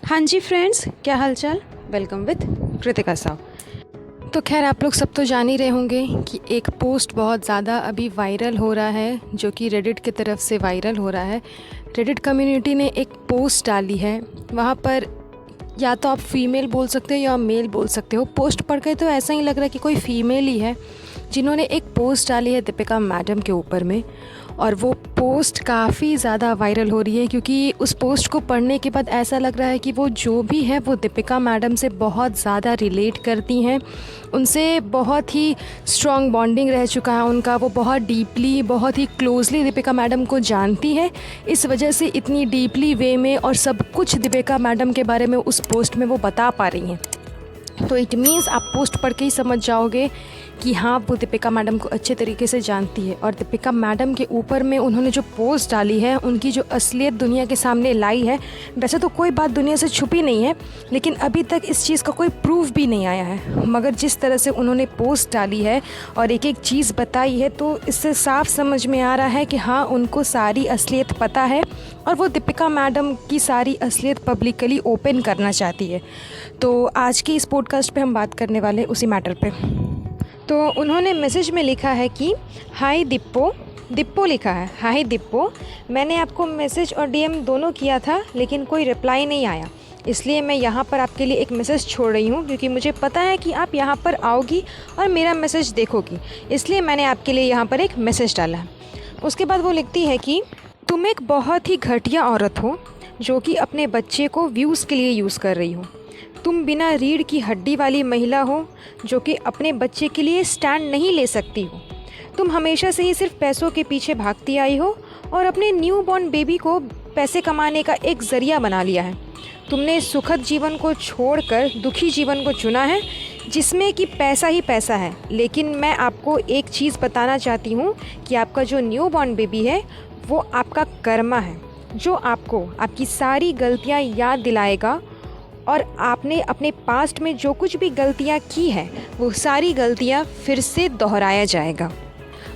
हाँ जी फ्रेंड्स, क्या हालचाल। Welcome with Kritika Sao. तो खैर आप लोग सब तो जान ही रहे होंगे कि एक पोस्ट बहुत ज़्यादा अभी वायरल हो रहा है, जो कि रेडिट की तरफ से वायरल हो रहा है। रेडिट कम्युनिटी ने एक पोस्ट डाली है, वहाँ पर या तो आप फीमेल बोल सकते हो या मेल बोल सकते हो। पोस्ट पढ़ के तो ऐसा ही लग रहा है कि कोई फीमेल ही है जिन्होंने एक पोस्ट डाली है दीपिका मैडम के ऊपर में। और वो पोस्ट काफ़ी ज़्यादा वायरल हो रही है क्योंकि उस पोस्ट को पढ़ने के बाद ऐसा लग रहा है कि वो जो भी है वो दीपिका मैडम से बहुत ज़्यादा रिलेट करती हैं, उनसे बहुत ही स्ट्रॉन्ग बॉन्डिंग रह चुका है उनका। वो बहुत डीपली, बहुत ही क्लोजली दीपिका मैडम को जानती है, इस वजह से इतनी डीपली वे में और सब कुछ दीपिका मैडम के बारे में उस पोस्ट में वो बता पा रही हैं। तो इट मीन्स आप पोस्ट पढ़ के ही समझ जाओगे कि हाँ, वो दीपिका मैडम को अच्छे तरीके से जानती है। और दीपिका मैडम के ऊपर में उन्होंने जो पोस्ट डाली है, उनकी जो असलियत दुनिया के सामने लाई है। वैसे तो कोई बात दुनिया से छुपी नहीं है, लेकिन अभी तक इस चीज़ का कोई प्रूफ भी नहीं आया है। मगर जिस तरह से उन्होंने पोस्ट डाली है और एक एक चीज़ बताई है, तो इससे साफ समझ में आ रहा है कि हाँ, उनको सारी असलियत पता है और वो दीपिका मैडम की सारी असलियत पब्लिकली ओपन करना चाहती है। तो आज की इस पॉडकास्ट पे हम बात करने वाले हैं उसी मैटर पे। तो उन्होंने मैसेज में लिखा है कि हाय दिप्पो लिखा है, हाय दिप्पो, मैंने आपको मैसेज और डीएम दोनों किया था लेकिन कोई रिप्लाई नहीं आया, इसलिए मैं यहाँ पर आपके लिए एक मैसेज छोड़ रही हूँ क्योंकि मुझे पता है कि आप यहाँ पर आओगी और मेरा मैसेज देखोगी, इसलिए मैंने आपके लिए यहाँ पर एक मैसेज डाला है। उसके बाद वो लिखती है कि तुम एक बहुत ही घटिया औरत हो जो कि अपने बच्चे को व्यूज़ के लिए यूज़ कर रही हो। तुम बिना रीढ़ की हड्डी वाली महिला हो जो कि अपने बच्चे के लिए स्टैंड नहीं ले सकती हो। तुम हमेशा से ही सिर्फ पैसों के पीछे भागती आई हो और अपने न्यू बॉर्न बेबी को पैसे कमाने का एक ज़रिया बना लिया है। तुमने सुखद जीवन को छोड़कर दुखी जीवन को चुना है जिसमें कि पैसा ही पैसा है। लेकिन मैं आपको एक चीज़ बताना चाहती हूँ कि आपका जो न्यू बॉर्न बेबी है वो आपका कर्मा है, जो आपको आपकी सारी गलतियाँ याद दिलाएगा और आपने अपने पास्ट में जो कुछ भी गलतियाँ की है वो सारी गलतियाँ फिर से दोहराया जाएगा।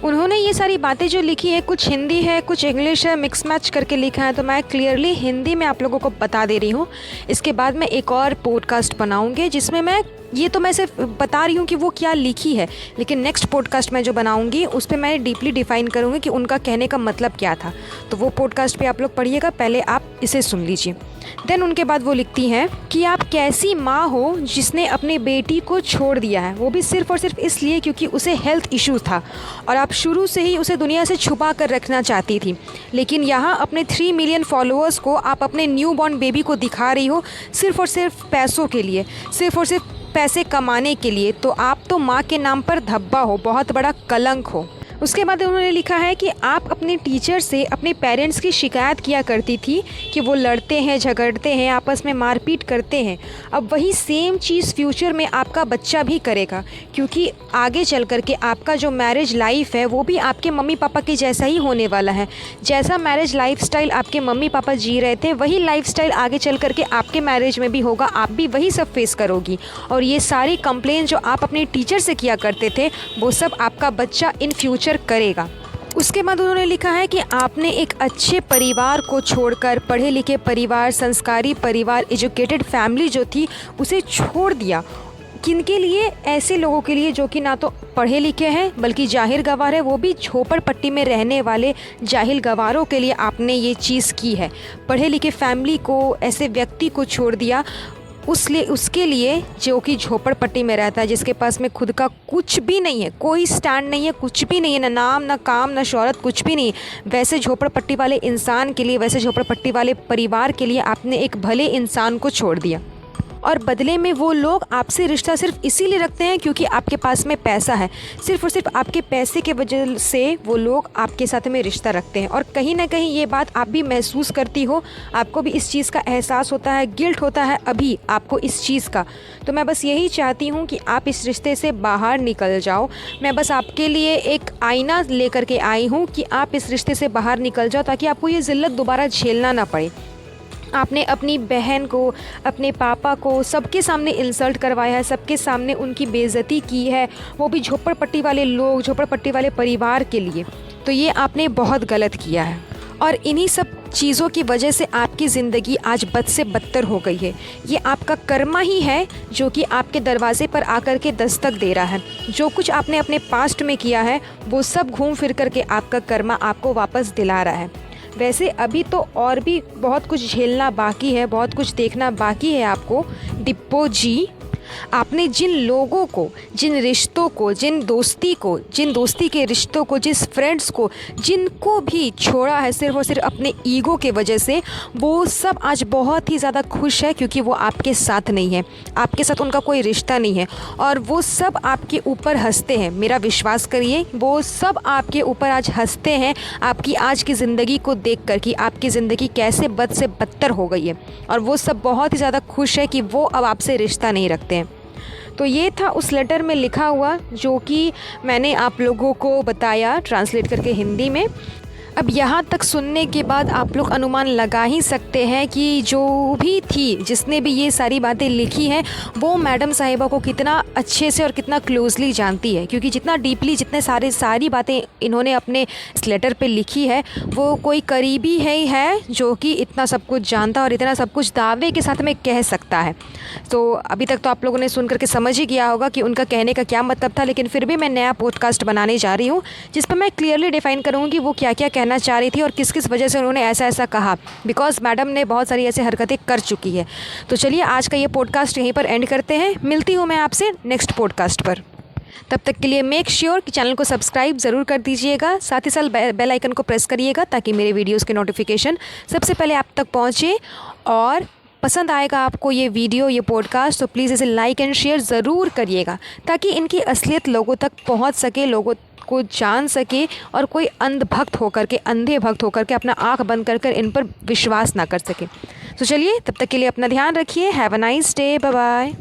उन्होंने ये सारी बातें जो लिखी है, कुछ हिंदी है कुछ इंग्लिश है, मिक्स मैच करके लिखा है, तो मैं क्लियरली हिंदी में आप लोगों को बता दे रही हूँ। इसके बाद मैं एक और पॉडकास्ट बनाऊँगी जिसमें मैं ये तो मैं सिर्फ बता रही हूँ कि वो क्या लिखी है, लेकिन नेक्स्ट पॉडकास्ट मैं जो बनाऊँगी उस पर मैं डीपली डिफ़ाइन करूँगी कि उनका कहने का मतलब क्या था। तो वो पॉडकास्ट पे आप लोग पढ़िएगा, पहले आप इसे सुन लीजिए। देन उनके बाद वो लिखती हैं कि आप कैसी माँ हो जिसने अपने बेटी को छोड़ दिया है, वो भी सिर्फ़ और सिर्फ इसलिए क्योंकि उसे हेल्थ इशू था और आप शुरू से ही उसे दुनिया से छुपा कर रखना चाहती थी। लेकिन यहाँ अपने 3 मिलियन फॉलोअर्स को आप अपने न्यू बॉर्न बेबी को दिखा रही हो सिर्फ़ और सिर्फ पैसों के लिए, सिर्फ़ और सिर्फ पैसे कमाने के लिए। तो आप तो माँ के नाम पर धब्बा हो, बहुत बड़ा कलंक हो। उसके बाद उन्होंने लिखा है कि आप अपने टीचर से अपने पेरेंट्स की शिकायत किया करती थी कि वो लड़ते हैं, झगड़ते हैं, आपस में मारपीट करते हैं। अब वही सेम चीज़ फ्यूचर में आपका बच्चा भी करेगा, क्योंकि आगे चल कर के आपका जो मैरिज लाइफ है वो भी आपके मम्मी पापा के जैसा ही होने वाला है। जैसा मैरिज लाइफस्टाइल आपके मम्मी पापा जी रहे थे वही लाइफस्टाइल आगे चल कर के आपके मैरिज में भी होगा, आप भी वही सब फेस करोगी। और ये सारी कंप्लेन जो आप अपने टीचर से किया करते थे वो सब आपका बच्चा इन फ्यूचर करेगा। उसके बाद उन्होंने लिखा है कि आपने एक अच्छे परिवार को छोड़कर, पढ़े लिखे परिवार, संस्कारी परिवार, एजुकेटेड फैमिली जो थी उसे छोड़ दिया। किनके लिए? ऐसे लोगों के लिए जो कि ना तो पढ़े लिखे हैं बल्कि जाहिल गवार है, वो भी झोपड़पट्टी में रहने वाले जाहिल गवारों के लिए आपने ये चीज़ की है। पढ़े लिखे फैमिली को, ऐसे व्यक्ति को छोड़ दिया उसके लिए जो कि झोपड़पट्टी में रहता है, जिसके पास में खुद का कुछ भी नहीं है, कोई स्टैंड नहीं है, कुछ भी नहीं है, ना नाम ना काम ना शोहरत, कुछ भी नहीं। वैसे झोपड़पट्टी वाले इंसान के लिए, वैसे झोपड़पट्टी वाले परिवार के लिए आपने एक भले इंसान को छोड़ दिया। और बदले में वो लोग आपसे रिश्ता सिर्फ इसीलिए रखते हैं क्योंकि आपके पास में पैसा है। सिर्फ और सिर्फ आपके पैसे के वजह से वो लोग आपके साथ में रिश्ता रखते हैं। और कहीं ना कहीं ये बात आप भी महसूस करती हो, आपको भी इस चीज़ का एहसास होता है, गिल्ट होता है अभी आपको इस चीज़ का। तो मैं बस यही चाहती हूँ कि आप इस रिश्ते से बाहर निकल जाओ। मैं बस आपके लिए एक आईना लेकर के आई हूँ कि आप इस रिश्ते से बाहर निकल जाओ ताकि आपको ये ज़िल्लत दोबारा झेलना ना पड़े। आपने अपनी बहन को, अपने पापा को सबके सामने इंसल्ट करवाया है, सबके सामने उनकी बेइज्जती की है, वो भी झोपड़पट्टी वाले लोग, झोपड़पट्टी वाले परिवार के लिए। तो ये आपने बहुत गलत किया है। और इन्हीं सब चीज़ों की वजह से आपकी ज़िंदगी आज बद से बदतर हो गई है। ये आपका कर्मा ही है जो कि आपके दरवाज़े पर आकर के दस्तक दे रहा है। जो कुछ आपने अपने पास्ट में किया है वो सब घूम फिर कर के आपका कर्मा आपको वापस दिला रहा है। वैसे अभी तो और भी बहुत कुछ झेलना बाकी है, बहुत कुछ देखना बाकी है आपको डिप्पो जी। आपने जिन लोगों को, जिन रिश्तों को, जिन दोस्ती के रिश्तों को, जिस फ्रेंड्स को, जिनको भी छोड़ा है सिर्फ़ और सिर्फ अपने ईगो के वजह से, वो सब आज बहुत ही ज़्यादा खुश है क्योंकि वो आपके साथ नहीं है, आपके साथ उनका कोई रिश्ता नहीं है और वो सब आपके ऊपर हंसते हैं। मेरा विश्वास करिए, वो सब आपके ऊपर आज हंसते हैं आपकी आज की ज़िंदगी को देख कर कि आपकी ज़िंदगी कैसे बद से बदतर हो गई है, और वो सब बहुत ही ज़्यादा खुश है कि वो अब आपसे रिश्ता नहीं रखते हैं। तो ये था उस लेटर में लिखा हुआ जो कि मैंने आप लोगों को बताया ट्रांसलेट करके हिंदी में। अब यहाँ तक सुनने के बाद आप लोग अनुमान लगा ही सकते हैं कि जो भी थी, जिसने भी ये सारी बातें लिखी हैं, वो मैडम साहिबा को कितना अच्छे से और कितना क्लोजली जानती है, क्योंकि जितना डीपली जितने सारी बातें इन्होंने अपने इस लेटर पे लिखी है, वो कोई करीबी ही है जो कि इतना सब कुछ जानता और इतना सब कुछ दावे के साथ में कह सकता है। तो अभी तक तो आप लोगों ने सुन करके समझ ही गया होगा कि उनका कहने का क्या मतलब था, लेकिन फिर भी मैं नया पॉडकास्ट बनाने जा रही हूँ जिस पर मैं क्लियरली डिफ़ाइन करूँगी वो क्या क्या कहना चाह रही थी और किस किस वजह से उन्होंने ऐसा ऐसा कहा, बिकॉज मैडम ने बहुत सारी ऐसी हरकतें कर चुकी है। तो चलिए आज का ये पॉडकास्ट यहीं पर एंड करते हैं। मिलती हूँ मैं आपसे नेक्स्ट पॉडकास्ट पर। तब तक के लिए मेक श्योर कि चैनल को सब्सक्राइब ज़रूर कर दीजिएगा, साथ ही साथ बेल आइकन को प्रेस करिएगा ताकि मेरे वीडियोज़ के नोटिफिकेशन सबसे पहले आप तक पहुँचे। और पसंद आएगा आपको ये वीडियो, ये पॉडकास्ट, तो प्लीज़ इसे लाइक एंड शेयर ज़रूर करिएगा ताकि इनकी असलियत लोगों तक पहुंच सके, लोगों को जान सके और कोई अंधे भक्त होकर के अपना आँख बंद कर इन पर विश्वास ना कर सके। तो चलिए तब तक के लिए अपना ध्यान रखिए। Have a nice day, bye bye.